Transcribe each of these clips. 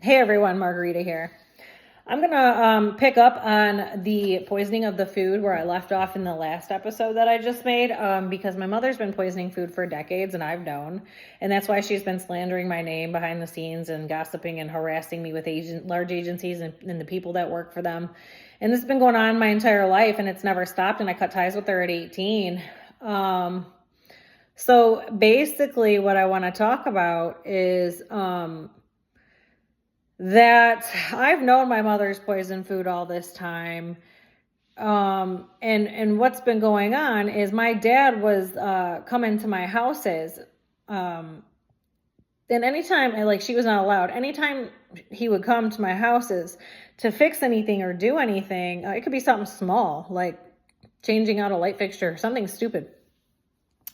Hey everyone, Margarita here. I'm gonna pick up on the poisoning of the food where I left off in the last episode that I just made, because my mother's been poisoning food for decades and I've known, and that's why she's been slandering my name behind the scenes and gossiping and harassing me with large agencies and the people that work for them. And this has been going on my entire life and it's never stopped, and I cut ties with her at 18. So basically what I want to talk about is that I've known my mother's poisoned food all this time. And what's been going on is my dad was coming to my houses. And anytime, like, she was not allowed, anytime he would come to my houses to fix anything or do anything, it could be something small, like changing out a light fixture, something stupid.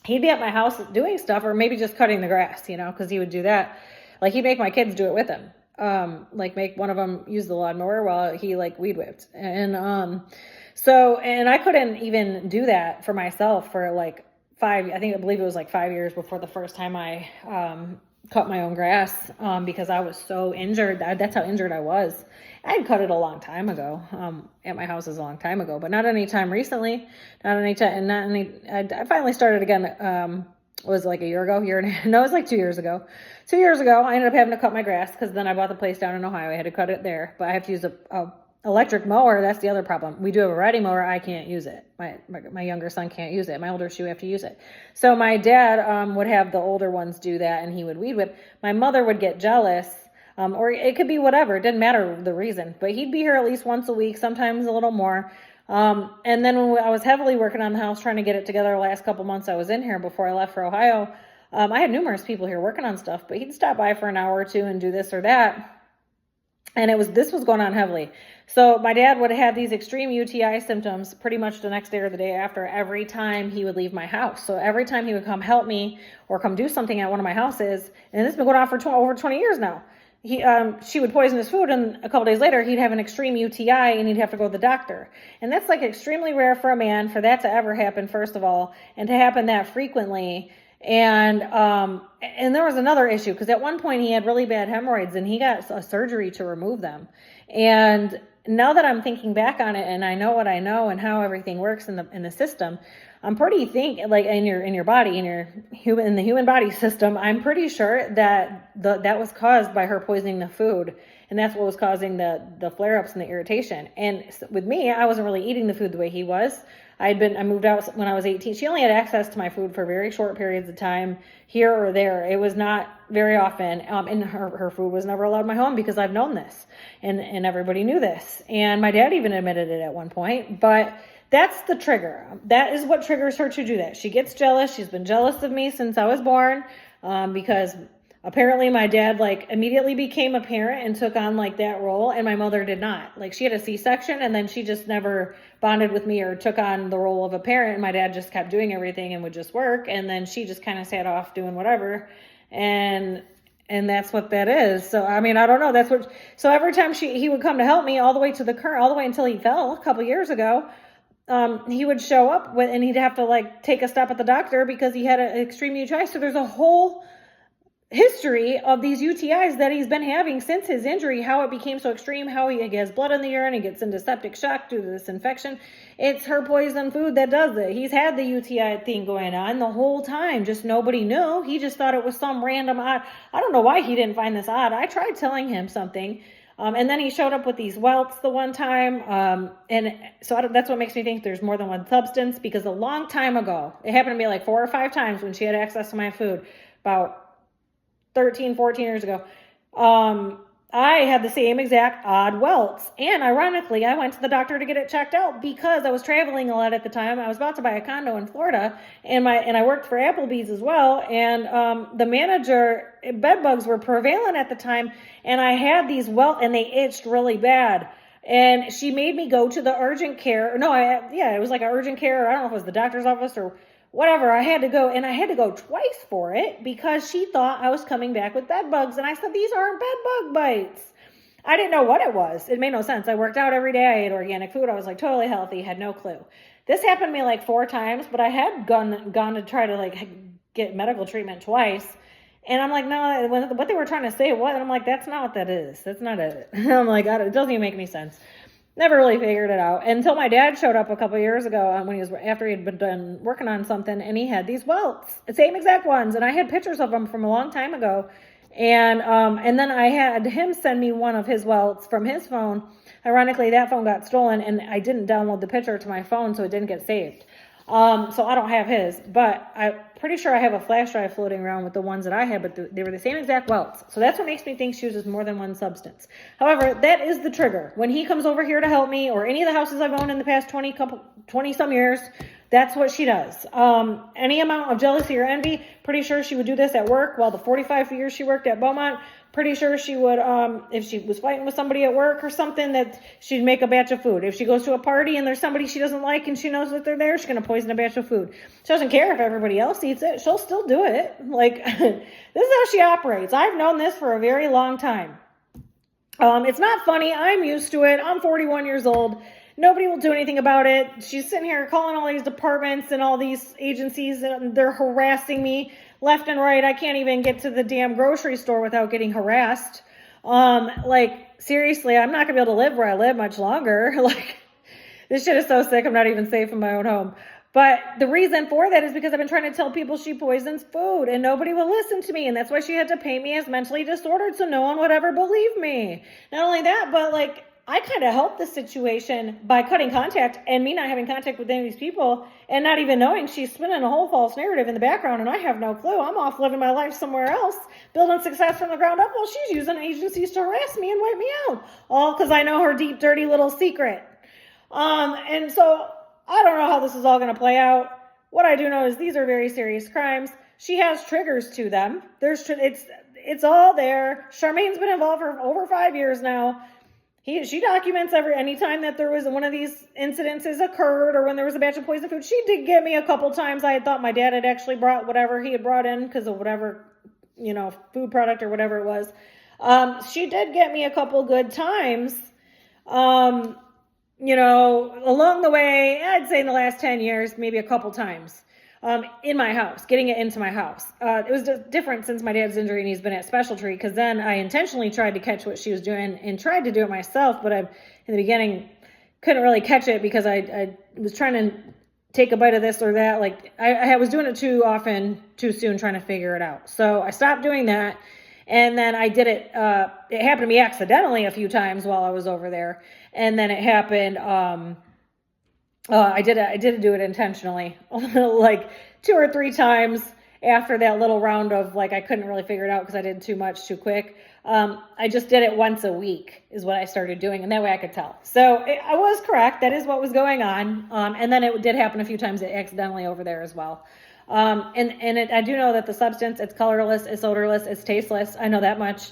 He'd be at my house doing stuff, or maybe just cutting the grass, because he would do that. Like, he'd make my kids do it with him. Like make one of them use the lawnmower while he weed whipped. And I couldn't even do that for myself for I believe it was 5 years before the first time I cut my own grass, because I was so injured. That's how injured I was. I had cut it a long time ago, at my house is a long time ago, but not any time recently, I finally started again, was a year ago, no, it was 2 years ago. 2 years ago, I ended up having to cut my grass because then I bought the place down in Ohio. I had to cut it there, but I have to use a electric mower. That's the other problem. We do have a riding mower. I can't use it. My younger son can't use it. My older two have to use it. So my dad would have the older ones do that, and he would weed whip. My mother would get jealous, or it could be whatever. It didn't matter the reason, but he'd be here at least once a week, sometimes a little more. And then when I was heavily working on the house, trying to get it together the last couple months I was in here before I left for Ohio, I had numerous people here working on stuff, but he'd stop by for an hour or two and do this or that. And this was going on heavily. So my dad would have these extreme UTI symptoms pretty much the next day or the day after every time he would leave my house. So every time he would come help me or come do something at one of my houses, and this has been going on for over 20 years now, she would poison his food, and a couple days later he'd have an extreme UTI and he'd have to go to the doctor. And that's extremely rare for a man for that to ever happen, first of all, and to happen that frequently. And there was another issue, because at one point he had really bad hemorrhoids and he got a surgery to remove them. And now that I'm thinking back on it and I know what I know and how everything works in the system, I'm pretty in your body, in the human body system, I'm pretty sure that that was caused by her poisoning the food, and that's what was causing the flare-ups and the irritation. And with me, I wasn't really eating the food the way he was. I moved out when I was 18. She only had access to my food for very short periods of time, here or there. It was not very often. And her food was never allowed in my home, because I've known this, and everybody knew this. And my dad even admitted it at one point. But that's the trigger. That is what triggers her to do that. She gets jealous. She's been jealous of me since I was born, because apparently my dad immediately became a parent and took on that role, and my mother did not. She had a C-section, and then she just never bonded with me or took on the role of a parent. And my dad just kept doing everything and would just work, and then she just kind of sat off doing whatever. And that's what that is. So I don't know. So every time he would come to help me, all the way until he fell a couple years ago, he would show up and he'd have to take a stop at the doctor because he had an extreme UTI. So there's a whole history of these UTIs that he's been having since his injury, how it became so extreme, how he has blood in the urine, he gets into septic shock due to this infection. It's her poison food that does it. He's had the UTI thing going on the whole time, just nobody knew. He just thought it was some random odd. I don't know why he didn't find this odd. I tried telling him something. And then he showed up with these welts the one time. And so that's what makes me think there's more than one substance, because a long time ago, it happened to me 4 or 5 times when she had access to my food, about 13, 14 years ago. I had the same exact odd welts. And ironically, I went to the doctor to get it checked out because I was traveling a lot at the time. I was about to buy a condo in Florida, and I worked for Applebee's as well. And the manager, bed bugs were prevalent at the time, and I had these welts and they itched really bad. And she made me go to the urgent care. No, it was an urgent care. I don't know if it was the doctor's office or whatever. I had to go, and I had to go twice for it because she thought I was coming back with bed bugs. And I said, these aren't bed bug bites. I didn't know what it was. It made no sense. I worked out every day. I ate organic food. I was totally healthy. Had no clue. This happened to me 4 times, but I had gone to try to get medical treatment twice. And I'm like, no, what they were trying to say, what? And I'm like, that's not what that is. That's not it. And I'm like, it doesn't even make any sense. Never really figured it out until my dad showed up a couple years ago when after he had been done working on something, and he had these welts, the same exact ones. And I had pictures of them from a long time ago. And then I had him send me one of his welts from his phone. Ironically, that phone got stolen, and I didn't download the picture to my phone, so it didn't get saved. So I don't have his, but I'm pretty sure I have a flash drive floating around with the ones that I had, but they were the same exact welts. So that's what makes me think she uses more than one substance. However, that is the trigger. When he comes over here to help me, or any of the houses I've owned in the past 20 some years, that's what she does. Any amount of jealousy or envy, pretty sure she would do this at work. Well, the 45 years she worked at Beaumont, pretty sure she would, if she was fighting with somebody at work or something, that she'd make a batch of food. If she goes to a party and there's somebody she doesn't like and she knows that they're there, she's going to poison a batch of food. She doesn't care if everybody else eats it. She'll still do it. Like, this is how she operates. I've known this for a very long time. It's not funny. I'm used to it. I'm 41 years old. Nobody will do anything about it. She's sitting here calling all these departments and all these agencies, and they're harassing me left and right. I can't even get to the damn grocery store without getting harassed. Like, seriously, I'm not gonna be able to live where I live much longer. Like, this shit is so sick. I'm not even safe in my own home. But the reason for that is because I've been trying to tell people she poisons food, and nobody will listen to me. And that's why she had to paint me as mentally disordered, so no one would ever believe me. Not only that, but like, I kind of helped the situation by cutting contact and me not having contact with any of these people and not even knowing she's spinning a whole false narrative in the background, and I have no clue. I'm off living my life somewhere else, building success from the ground up. Well, she's using agencies to harass me and wipe me out, all because I know her deep, dirty little secret. And so I don't know how this is all going to play out. What I do know is these are very serious crimes. She has triggers to them. It's all there. Charmaine's been involved for over 5 years now. She documents anytime that there was one of these incidences occurred, or when there was a batch of poison food. She did get me a couple times. I had thought my dad had actually brought whatever he had brought in because of whatever, food product or whatever it was. She did get me a couple good times. Along the way, I'd say in the last 10 years, maybe a couple times. In my house, getting it into my house. It was different since my dad's injury and he's been at special treat, because then I intentionally tried to catch what she was doing and tried to do it myself, but I, in the beginning, couldn't really catch it because I was trying to take a bite of this or that. Like, I was doing it too often, too soon, trying to figure it out. So I stopped doing that, and then I did it. It happened to me accidentally a few times while I was over there, and then it happened. I did do it intentionally, like 2 or 3 times after that little round of, like, I couldn't really figure it out because I did too much too quick. I just did it once a week is what I started doing, and that way I could tell. So I was correct. That is what was going on. And then it did happen a few times accidentally over there as well. I do know that the substance, it's colorless, it's odorless, it's tasteless. I know that much.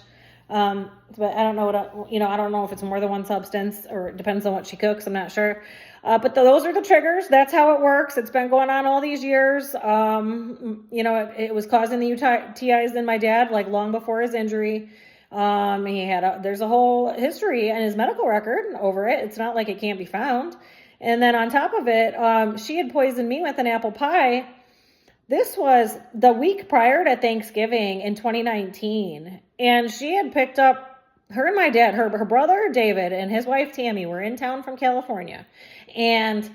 But I don't know I don't know if it's more than one substance, or it depends on what she cooks. I'm not sure. But those are the triggers. That's how it works. It's been going on all these years. It was causing the UTIs in my dad, like, long before his injury. There's a whole history in his medical record over it. It's not like it can't be found. And then on top of it, she had poisoned me with an apple pie. This was the week prior to Thanksgiving in 2019. And she had picked up, her and my dad, her brother David and his wife Tammy were in town from California. And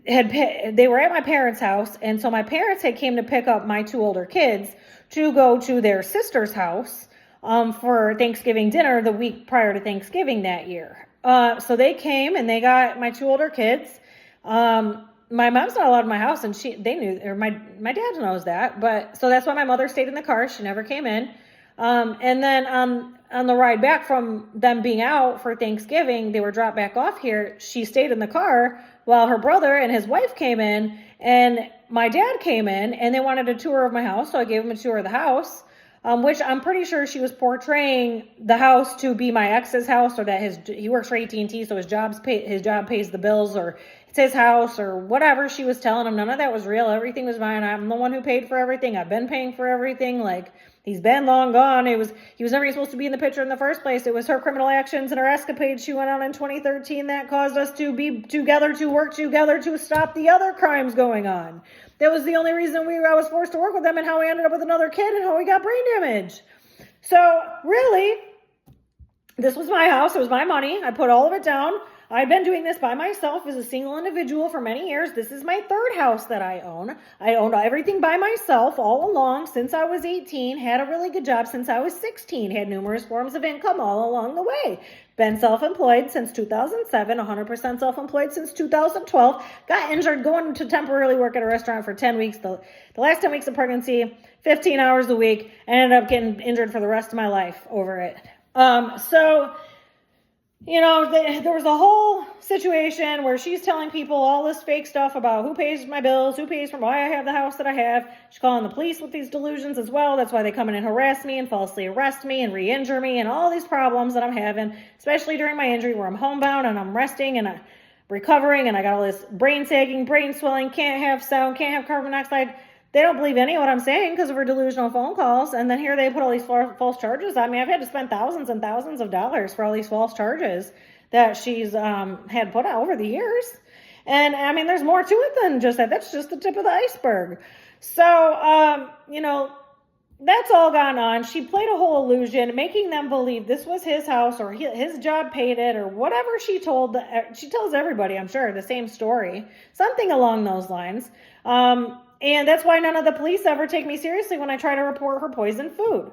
they were at my parents' house. And so my parents had came to pick up my 2 older kids to go to their sister's house for Thanksgiving dinner the week prior to Thanksgiving that year. So they came and they got my 2 older kids. My mom's not allowed in my house, and they knew, or my dad knows that, but so that's why my mother stayed in the car. She never came in. And then on the ride back from them being out for Thanksgiving, they were dropped back off here. She stayed in the car while her brother and his wife came in, and my dad came in, and they wanted a tour of my house. So I gave him a tour of the house, which I'm pretty sure she was portraying the house to be my ex's house, or that he works for AT&T, so his job pays the bills, or it's his house, or whatever she was telling him. None of that was real. Everything was mine. I'm the one who paid for everything. I've been paying for everything. Like, he's been long gone. He was never even supposed to be in the picture in the first place. It was her criminal actions and her escapades she went on in 2013 that caused us to be together, to work together, to stop the other crimes going on. That was the only reason I was forced to work with them, and how we ended up with another kid and how we got brain damage. So really, this was my house. It was my money. I put all of it down. I've been doing this by myself as a single individual for many years. This is my third house that I own. I owned everything by myself all along since I was 18, had a really good job since I was 16, had numerous forms of income all along the way. Been self-employed since 2007, 100% self-employed since 2012. Got injured going to temporarily work at a restaurant for 10 weeks. The last 10 weeks of pregnancy, 15 hours a week, and ended up getting injured for the rest of my life over it. There was a whole situation where she's telling people all this fake stuff about who pays my bills, who pays for why I have the house that I have. She's calling the police with these delusions as well. That's why they come in and harass me and falsely arrest me and re-injure me and all these problems that I'm having, especially during my injury where I'm homebound and I'm resting and I'm recovering and I got all this brain sagging, brain swelling, can't have sound, can't have carbon monoxide. They don't believe any of what I'm saying because of her delusional phone calls. And then here they put all these false charges on me. I've had to spend thousands and thousands of dollars for all these false charges that she's had put out over the years. And I mean, there's more to it than just that. That's just the tip of the iceberg. So, that's all gone on. She played a whole illusion, making them believe this was his house or his job paid it or whatever she told. She tells everybody, I'm sure, the same story, something along those lines. And that's why none of the police ever take me seriously when I try to report her poisoned food.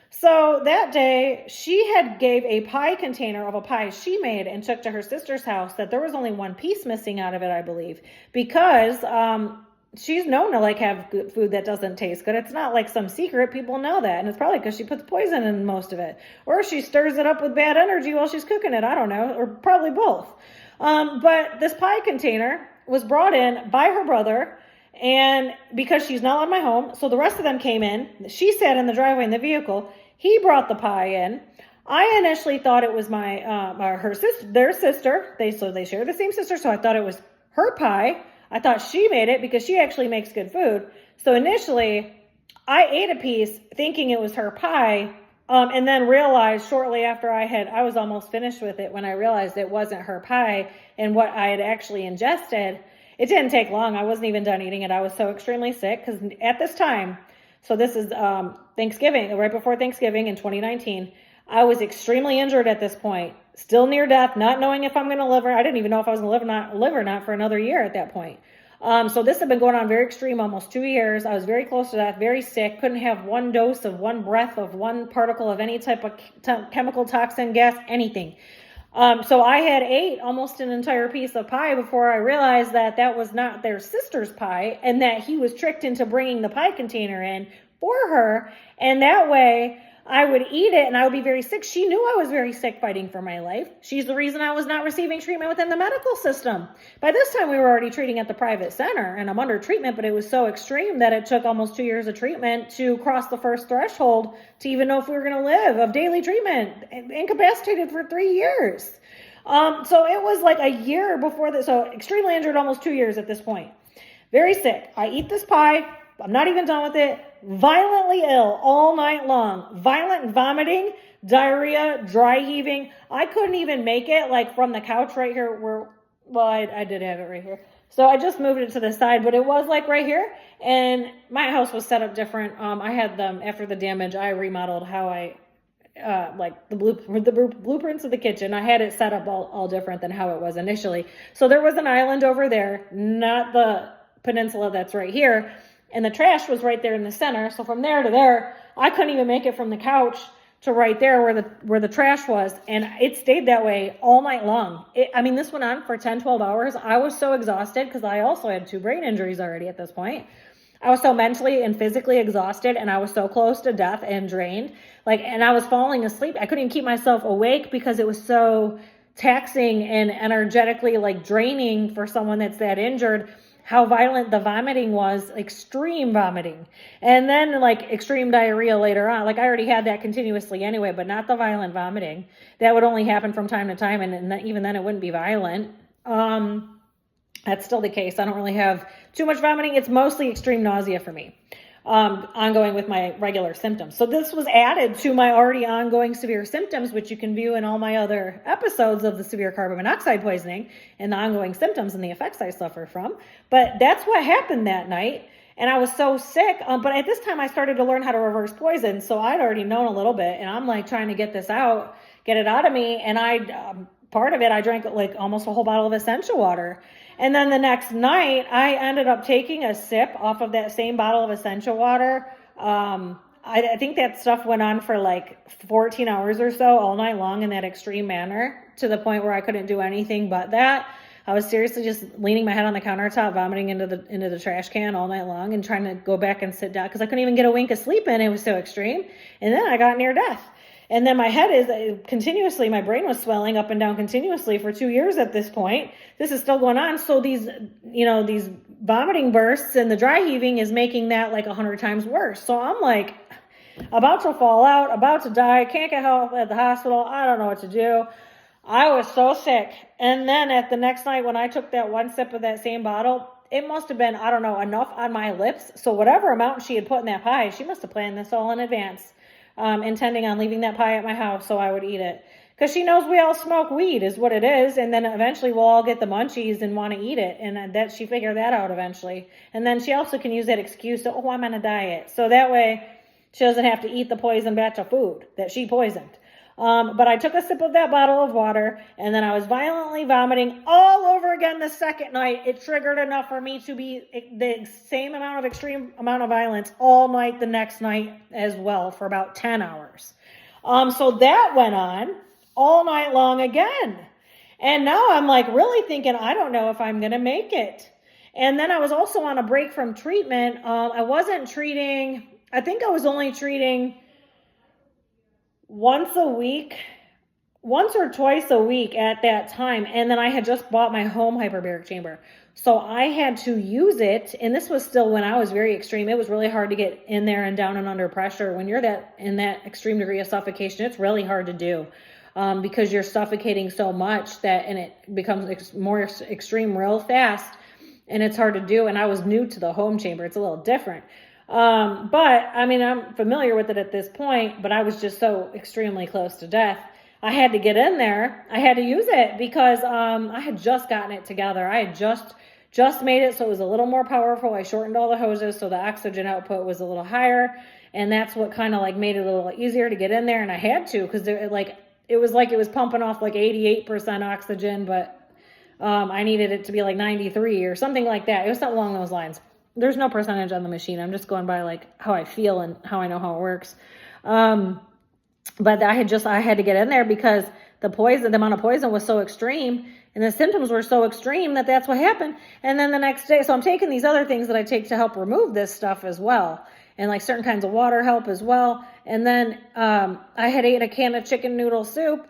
So that day, she had gave a pie container of a pie she made and took to her sister's house that there was only one piece missing out of it, I believe, because she's known to have good food that doesn't taste good. It's not like some secret. People know that. And it's probably because she puts poison in most of it. Or she stirs it up with bad energy while she's cooking it. I don't know. Or probably both. But this pie container was brought in by her brother. And because she's not on my home, so the rest of them came in. She sat in the driveway in the vehicle. He brought the pie in. I initially thought it was their sister. They share the same sister, so I thought it was her pie. I thought she made it because she actually makes good food. So initially, I ate a piece thinking it was her pie, and then realized shortly after I was almost finished with it when I realized it wasn't her pie and what I had actually ingested. It didn't take long. I wasn't even done eating it. I was so extremely sick because at this time, so this is Thanksgiving, right before Thanksgiving in 2019, I was extremely injured at this point, still near death, not knowing if I'm going to live or I didn't even know if I was going to live or not for another year at that point. So this had been going on very extreme, almost 2 years. I was very close to death, very sick, couldn't have one dose of one breath of one particle of any type of chemical toxin, gas, anything. So I had ate almost an entire piece of pie before I realized that was not their sister's pie and that he was tricked into bringing the pie container in for her. And that way I would eat it and I would be very sick. She knew I was very sick fighting for my life. She's the reason I was not receiving treatment within the medical system. By this time we were already treating at the private center and I'm under treatment, but it was so extreme that it took almost 2 years of treatment to cross the first threshold to even know if we were going to live of daily treatment, incapacitated for 3 years. So it was like a year before this. So extremely injured, almost 2 years at this point. Very sick. I eat this pie. I'm not even done with it. Violently ill all night long. Violent vomiting, diarrhea, dry heaving. I couldn't even make it from the couch right here I did have it right here. So I just moved it to the side, but it was right here. And my house was set up different. I had them, after the damage, I remodeled how I, the blueprints of the kitchen. I had it set up all different than how it was initially. So there was an island over there, not the peninsula that's right here. And the trash was right there in the center. So from there to there, I couldn't even make it from the couch to right there where the trash was. And it stayed that way all night long. This went on for 10, 12 hours. I was so exhausted because I also had 2 brain injuries already at this point. I was so mentally and physically exhausted and I was so close to death and drained. And I was falling asleep. I couldn't even keep myself awake because it was so taxing and energetically draining for someone that's that injured. How violent the vomiting was, extreme vomiting. And then extreme diarrhea later on. I already had that continuously anyway, but not the violent vomiting. That would only happen from time to time. And even then it wouldn't be violent. That's still the case. I don't really have too much vomiting. It's mostly extreme nausea for me. ongoing with my regular symptoms. So this was added to my already ongoing severe symptoms, which you can view in all my other episodes of the severe carbon monoxide poisoning and the ongoing symptoms and the effects I suffer from. But that's what happened that night. And I was so sick. But at this time I started to learn how to reverse poison. So I'd already known a little bit, and I'm like trying to get this out, get it out of me. And part of it, I drank like almost a whole bottle of essential water. And then the next night, I ended up taking a sip off of that same bottle of essential water. I think that stuff went on for like 14 hours or so, all night long in that extreme manner, to the point where I couldn't do anything but that. I was seriously just leaning my head on the countertop, vomiting into the trash can all night long, and trying to go back and sit down because I couldn't even get a wink of sleep in. It was so extreme. And then I got near death. And then my head is continuously, my brain was swelling up and down continuously for 2 years at this point. This is still going on. So these vomiting bursts and the dry heaving is making that like 100 times worse. So I'm like about to fall out, about to die, can't get help at the hospital. I don't know what to do. I was so sick. And then at the next night when I took that one sip of that same bottle, it must have been, I don't know, enough on my lips. So whatever amount she had put in that pie, she must have planned this all in advance. Intending on leaving that pie at my house so I would eat it. Because she knows we all smoke weed is what it is. And then eventually we'll all get the munchies and want to eat it. And that she figured that out eventually. And then she also can use that excuse to, I'm on a diet. So that way she doesn't have to eat the poison batch of food that she poisoned. But I took a sip of that bottle of water, and then I was violently vomiting all over again the second night. It triggered enough for me to be the same amount of extreme amount of violence all night the next night as well for about 10 hours. So that went on all night long again. And now I'm like really thinking, I don't know if I'm going to make it. And then I was also on a break from treatment. I wasn't treating, I think I was only treating once or twice a week at that time. And then I had just bought my home hyperbaric chamber. So I had to use it. And this was still when I was very extreme. It was really hard to get in there and down and under pressure. When you're in that extreme degree of suffocation, it's really hard to do because you're suffocating so much and it becomes more extreme real fast. And it's hard to do. And I was new to the home chamber. It's a little different. But I mean, I'm familiar with it at this point, but I was just so extremely close to death. I had to get in there. I had to use it because, I had just gotten it together. I had just made it so it was a little more powerful. I shortened all the hoses so the oxygen output was a little higher. And that's what kind of like made it a little easier to get in there. And I had to, because it was pumping off like 88% oxygen, but, I needed it to be like 93 or something like that. It was something along those lines. There's no percentage on the machine. I'm just going by like how I feel and how I know how it works. But I had to get in there because the amount of poison was so extreme and the symptoms were so extreme that's what happened. And then the next day, so I'm taking these other things that I take to help remove this stuff as well. And like certain kinds of water help as well. And then, I had ate a can of chicken noodle soup.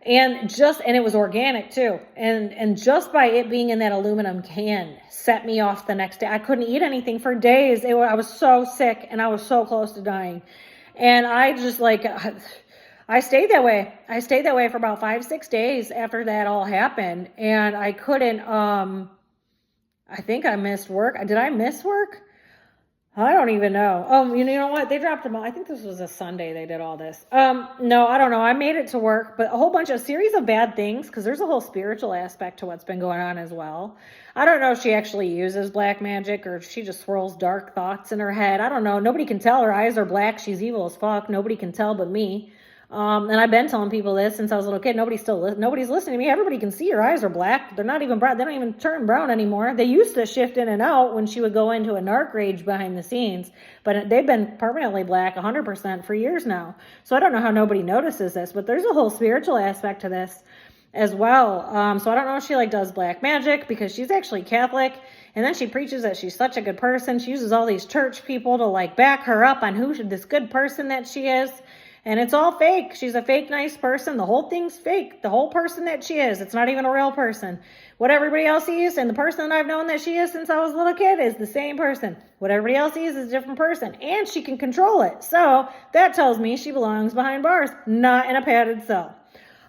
And it was organic too. And just by it being in that aluminum can set me off the next day. I couldn't eat anything for days. I was so sick and I was so close to dying. And I just I stayed that way. I stayed that way for about 5-6 days after that all happened. And I couldn't, I think I missed work. Did I miss work? I don't even know. Oh, you know what? They dropped them. I think this was a Sunday they did all this. No, I don't know. I made it to work, but a series of bad things, because there's a whole spiritual aspect to what's been going on as well. I don't know if she actually uses black magic or if she just swirls dark thoughts in her head. I don't know. Nobody can tell. Her eyes are black. She's evil as fuck. Nobody can tell but me. And I've been telling people this since I was a little kid. Nobody's listening to me. Everybody can see her eyes are black. They're not even brown. They don't even turn brown anymore. They used to shift in and out when she would go into a narc rage behind the scenes, but they've been permanently black 100% for years now. So I don't know how nobody notices this, but there's a whole spiritual aspect to this as well. So I don't know if she does black magic because she's actually Catholic. And then she preaches that she's such a good person. She uses all these church people to back her up on this good person that she is. And it's all fake. She's a fake nice person. The whole thing's fake. The whole person that she is. It's not even a real person. What everybody else sees and the person that I've known that she is since I was a little kid is the same person. What everybody else sees is a different person. And she can control it. So that tells me she belongs behind bars, not in a padded cell.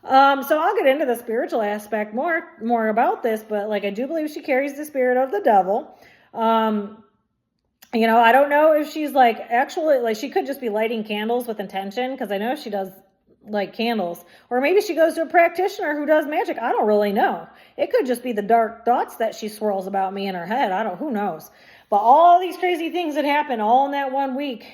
So I'll get into the spiritual aspect more about this, but I do believe she carries the spirit of the devil. You know, I don't know if she's like actually, like she could just be lighting candles with intention, because I know she does like candles, or maybe she goes to a practitioner who does magic. I don't really know. It could just be the dark thoughts that she swirls about me in her head. Who knows? But all these crazy things that happened all in that 1 week,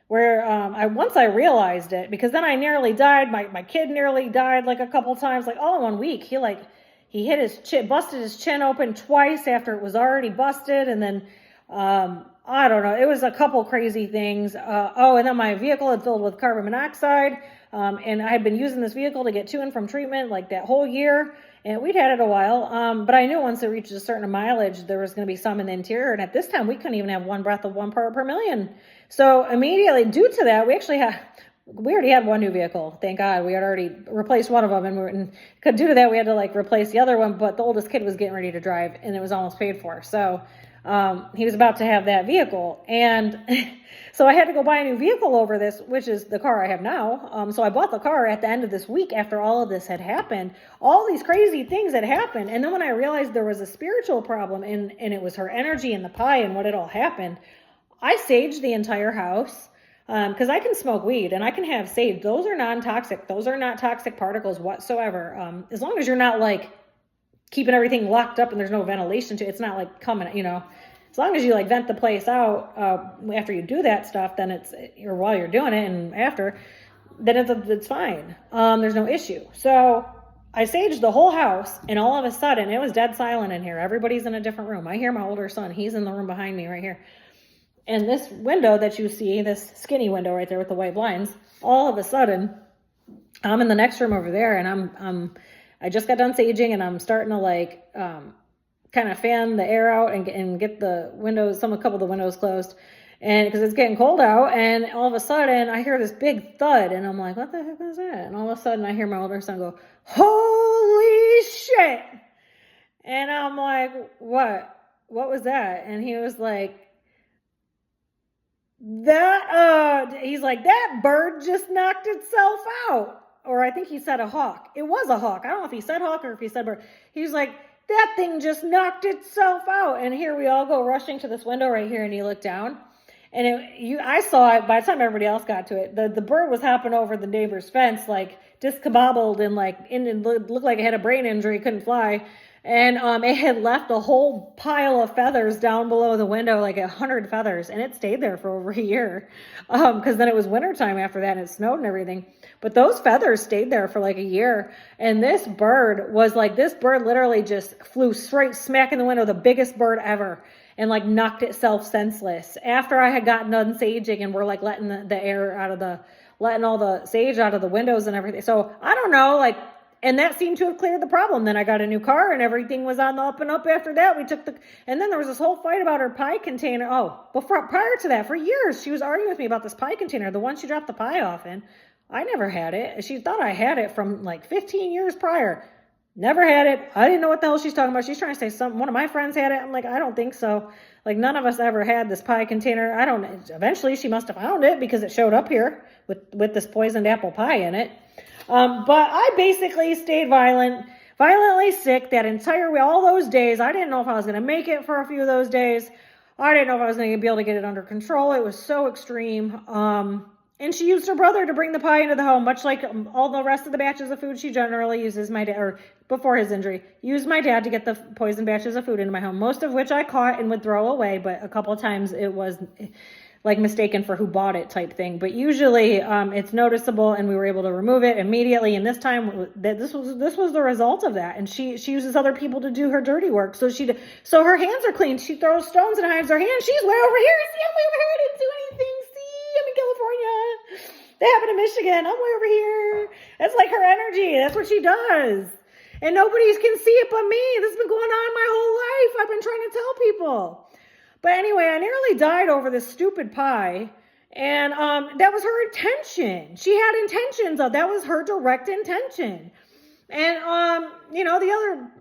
where once I realized it, because then I nearly died. My kid nearly died like a couple times, like all in 1 week. He hit his chin, busted his chin open twice after it was already busted, and then I don't know. It was a couple crazy things. And then my vehicle had filled with carbon monoxide. And I had been using this vehicle to get to and from treatment like that whole year. And we'd had it a while. But I knew once it reached a certain mileage, there was going to be some in the interior. And at this time, we couldn't even have one breath of 1 part per million. So immediately, due to that, we already had one new vehicle. Thank God. We had already replaced one of them. And due to that, we had to like replace the other one. But the oldest kid was getting ready to drive, and it was almost paid for. So he was about to have that vehicle. And so I had to go buy a new vehicle over this, which is the car I have now. So I bought the car at the end of this week after all of this had happened. All these crazy things had happened. And then when I realized there was a spiritual problem and it was her energy in the pie and what had all happened, I saged the entire house. Because I can smoke weed and I can have sage. Those are non-toxic. Those are not toxic particles whatsoever. As long as you're not like keeping everything locked up and there's no ventilation to it, it's not like coming, you know, as long as you like vent the place out after you do that stuff, then or while you're doing it and after, then it's fine. There's no issue. So I saged the whole house, and all of a sudden it was dead silent in here. Everybody's in a different room. I hear my older son. He's in the room behind me right here. And this window that you see, this skinny window right there with the white blinds, all of a sudden I'm in the next room over there, and I just got done saging, and I'm starting to like kind of fan the air out and get the windows, a couple of the windows closed, and because it's getting cold out. And all of a sudden I hear this big thud, and I'm like, what the heck is that? And all of a sudden I hear my older son go, holy shit. And I'm like, what was that? And he was like, he's like, that bird just knocked itself out. Or I think he said a hawk. It was a hawk. I don't know if he said hawk or if he said bird. He was like, that thing just knocked itself out. And here we all go rushing to this window right here, and he looked down. And I saw it by the time everybody else got to it. The bird was hopping over the neighbor's fence, like discombobbled and looked like it had a brain injury, couldn't fly. And it had left a whole pile of feathers down below the window, like 100 feathers. And it stayed there for over a year. Because then it was wintertime after that, and it snowed and everything. But those feathers stayed there for like a year. And this bird literally just flew straight smack in the window, the biggest bird ever, and like knocked itself senseless. After I had gotten done saging, and we're like letting the air out of letting all the sage out of the windows and everything. So I don't know, like, and that seemed to have cleared the problem. Then I got a new car, and everything was on the up and up after that. And then there was this whole fight about her pie container. Prior to that, for years, she was arguing with me about this pie container, the one she dropped the pie off in. I never had it. She thought I had it from like 15 years prior. Never had it. I didn't know what the hell she's talking about. She's trying to say something. One of my friends had it. I'm like, I don't think so. Like, none of us ever had this pie container. Eventually she must have found it because it showed up here with this poisoned apple pie in it. But I basically stayed violently sick that entire way, all those days. I didn't know if I was going to make it for a few of those days. I didn't know if I was going to be able to get it under control. It was so extreme. And she used her brother to bring the pie into the home, much like all the rest of the batches of food she generally uses my dad, or before his injury, used my dad to get the poison batches of food into my home, most of which I caught and would throw away. But a couple of times it was like mistaken for who bought it type thing. But usually it's noticeable, and we were able to remove it immediately. And this time this was the result of that. And she uses other people to do her dirty work. So her hands are clean. She throws stones and hides her hands. She's way over here. See, I'm way over here. I didn't do anything. I'm in California. They happen in Michigan. I'm way over here. That's like her energy. That's what she does. And nobody can see it but me. This has been going on my whole life. I've been trying to tell people. But anyway, I nearly died over this stupid pie. And that was her intention. She had intentions of that was her direct intention. And,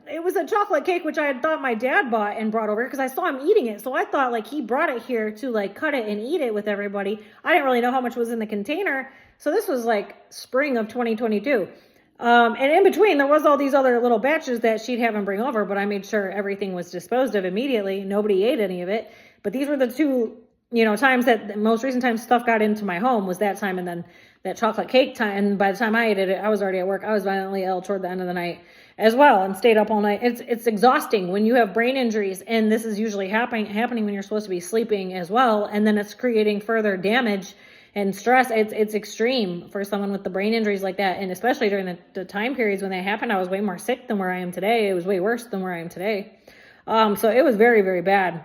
it was a chocolate cake, which I had thought my dad bought and brought over because I saw him eating it. So I thought like he brought it here to like cut it and eat it with everybody. I didn't really know how much was in the container. So this was like spring of 2022. And in between there was all these other little batches that she'd have him bring over, but I made sure everything was disposed of immediately. Nobody ate any of it. But these were the two, times that the most recent time stuff got into my home was that time, and then that chocolate cake time. And by the time I ate it, I was already at work. I was violently ill toward the end of the night as well, and stayed up all night. It's exhausting when you have brain injuries, and this is usually happening when you're supposed to be sleeping as well, and then it's creating further damage and stress. It's extreme for someone with the brain injuries like that, and especially during the time periods when they happened, I was way more sick than where I am today. It was way worse than where I am today. So it was very, very bad.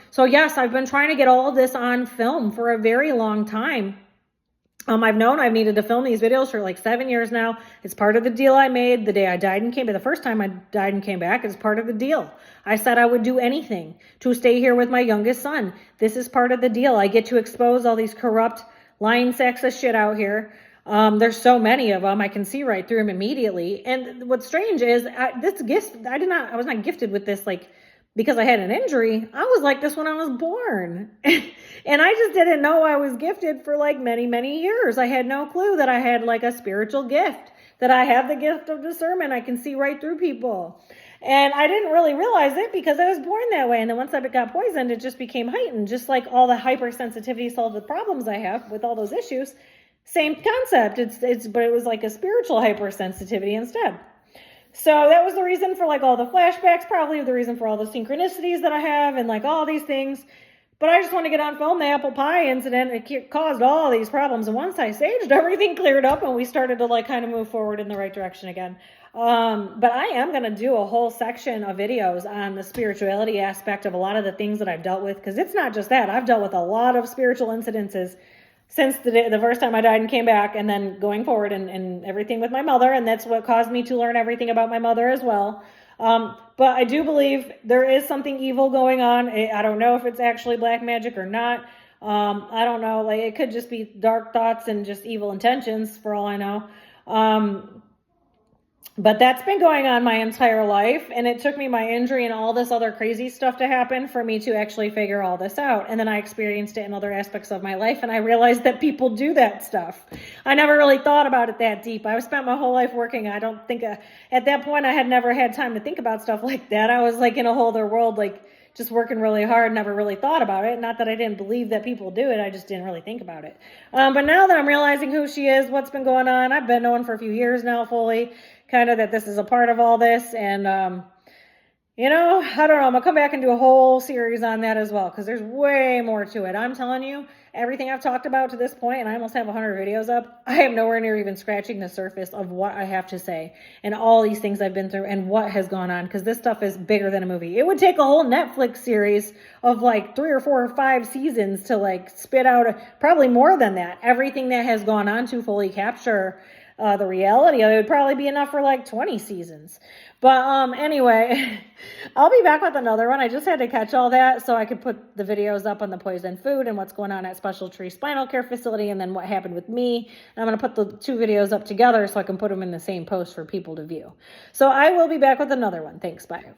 So yes, I've been trying to get all of this on film for a very long time. I've known I've needed to film these videos for like 7 years now. It's part of the deal I made the day I died and came back. The first time I died and came back is part of the deal. I said I would do anything to stay here with my youngest son. This is part of the deal. I get to expose all these corrupt, lying sacks of shit out here. There's so many of them. I can see right through them immediately. And what's strange is I was not gifted with this like because I had an injury. I was like this when I was born. And I just didn't know I was gifted for like many, many years. I had no clue that I had like a spiritual gift, that I have the gift of discernment. I can see right through people. And I didn't really realize it because I was born that way. And then once I got poisoned, it just became heightened, just like all the hypersensitivity solved the problems I have with all those issues. Same concept. But it was like a spiritual hypersensitivity instead. So that was the reason for like all the flashbacks, probably the reason for all the synchronicities that I have and like all these things. But I just want to get on film the apple pie incident. It caused all these problems. And once I saged, everything cleared up and we started to like kind of move forward in the right direction again. But I am going to do a whole section of videos on the spirituality aspect of a lot of the things that I've dealt with. Because it's not just that. I've dealt with a lot of spiritual incidences since the first time I died and came back, and then going forward and everything with my mother. And that's what caused me to learn everything about my mother as well. But I do believe there is something evil going on. I don't know if it's actually black magic or not. I don't know. Like it could just be dark thoughts and just evil intentions for all I know. But that's been going on my entire life. And it took me my injury and all this other crazy stuff to happen for me to actually figure all this out. And then I experienced it in other aspects of my life. And I realized that people do that stuff. I never really thought about it that deep. I spent my whole life working. I don't think at that point I had never had time to think about stuff like that. I was like in a whole other world, like just working really hard, never really thought about it. Not that I didn't believe that people do it. I just didn't really think about it. But now that I'm realizing who she is, what's been going on, I've been knowing for a few years now fully, kind of that this is a part of all this. And, I don't know. I'm going to come back and do a whole series on that as well, because there's way more to it. I'm telling you, everything I've talked about to this point, and I almost have 100 videos up, I am nowhere near even scratching the surface of what I have to say and all these things I've been through and what has gone on, because this stuff is bigger than a movie. It would take a whole Netflix series of like 3 or 4 or 5 seasons to like spit out probably more than that. Everything that has gone on to fully capture the reality of it would probably be enough for like 20 seasons. But anyway, I'll be back with another one. I just had to catch all that so I could put the videos up on the poison food and what's going on at Special Tree Spinal Care Facility and then what happened with me. And I'm going to put the 2 videos up together so I can put them in the same post for people to view. So I will be back with another one. Thanks. Bye.